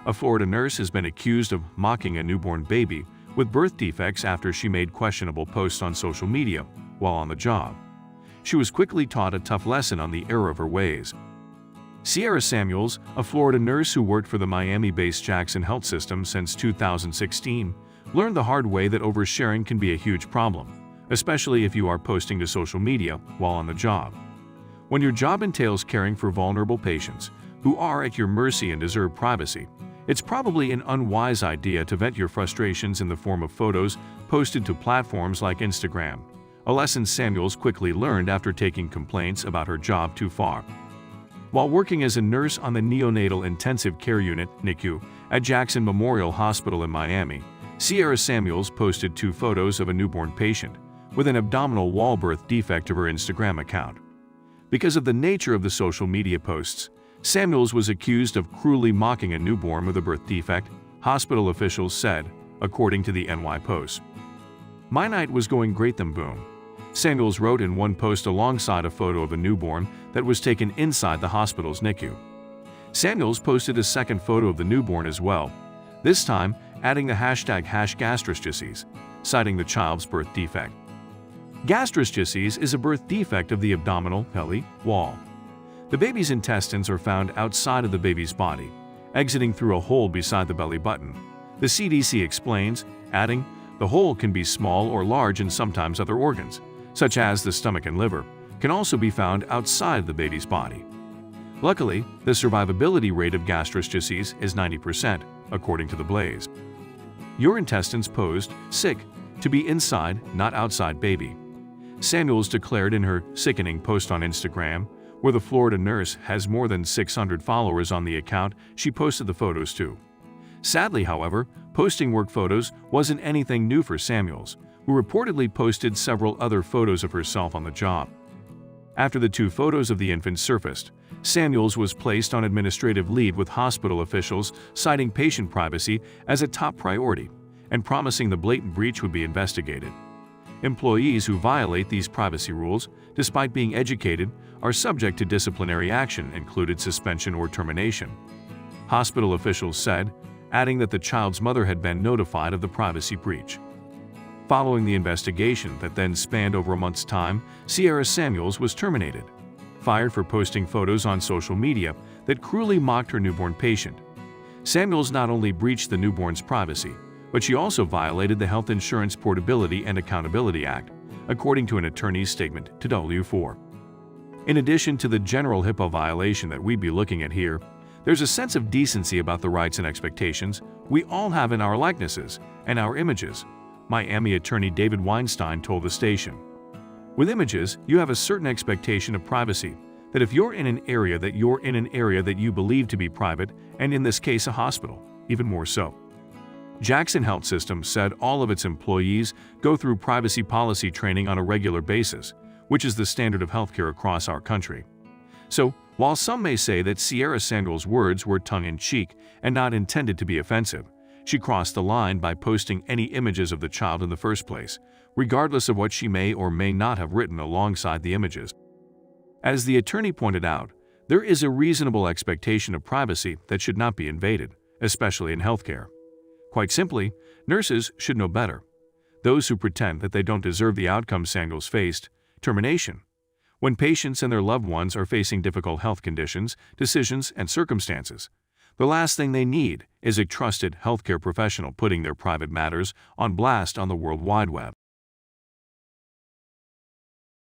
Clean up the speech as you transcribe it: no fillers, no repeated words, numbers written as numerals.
A Florida nurse has been accused of mocking a newborn baby with birth defects after she made questionable posts on social media while on the job. She was quickly taught a tough lesson on the error of her ways. Sierra Samuels, a Florida nurse who worked for the Miami-based Jackson Health System since 2016, learned the hard way that oversharing can be a huge problem, especially if you are posting to social media while on the job. When your job entails caring for vulnerable patients who are at your mercy and deserve privacy, it's probably an unwise idea to vent your frustrations in the form of photos posted to platforms like Instagram, a lesson Samuels quickly learned after taking complaints about her job too far. While working as a nurse on the Neonatal Intensive Care Unit (NICU) at Jackson Memorial Hospital in Miami, Sierra Samuels posted 2 photos of a newborn patient with an abdominal wall birth defect to her Instagram account. Because of the nature of the social media posts, Samuels was accused of cruelly mocking a newborn with a birth defect, hospital officials said, according to the NY Post. "My night was going great then boom," Samuels wrote in one post alongside a photo of a newborn that was taken inside the hospital's NICU. Samuels posted a second photo of the newborn as well, this time adding the #gastroschisis, citing the child's birth defect. Gastroschisis is a birth defect of the abdominal belly wall. The baby's intestines are found outside of the baby's body, exiting through a hole beside the belly button. The CDC explains, adding, "The hole can be small or large, and sometimes other organs, such as the stomach and liver, can also be found outside the baby's body." Luckily, the survivability rate of gastroschisis is 90%, according to the Blaze. "Your intestines posed, sick, to be inside, not outside baby," Samuels declared in her sickening post on Instagram, where the Florida nurse has more than 600 followers on the account she posted the photos to. Sadly, however, posting work photos wasn't anything new for Samuels, who reportedly posted several other photos of herself on the job. After the 2 photos of the infant surfaced, Samuels was placed on administrative leave with hospital officials citing patient privacy as a top priority and promising the blatant breach would be investigated. Employees who violate these privacy rules, despite being educated, are subject to disciplinary action, including suspension or termination, hospital officials said, adding that the child's mother had been notified of the privacy breach. Following the investigation that then spanned over a month's time, Sierra Samuels was terminated, fired for posting photos on social media that cruelly mocked her newborn patient. Samuels not only breached the newborn's privacy, but she also violated the Health Insurance Portability and Accountability Act, according to an attorney's statement to W4. In addition to the general HIPAA violation that we'd be looking at here, there's a sense of decency about the rights and expectations we all have in our likenesses and our images, Miami attorney David Weinstein told the station. With images, you have a certain expectation of privacy, that if you're in an area that you believe to be private, and in this case a hospital, even more so. Jackson Health System said all of its employees go through privacy policy training on a regular basis, which is the standard of healthcare across our country. So, while some may say that Sierra Samuels' words were tongue-in-cheek and not intended to be offensive, she crossed the line by posting any images of the child in the first place, regardless of what she may or may not have written alongside the images. As the attorney pointed out, there is a reasonable expectation of privacy that should not be invaded, especially in healthcare. Quite simply, nurses should know better. Those who pretend that they don't deserve the outcome Samuels faced, termination. When patients and their loved ones are facing difficult health conditions, decisions, and circumstances, the last thing they need is a trusted healthcare professional putting their private matters on blast on the World Wide Web.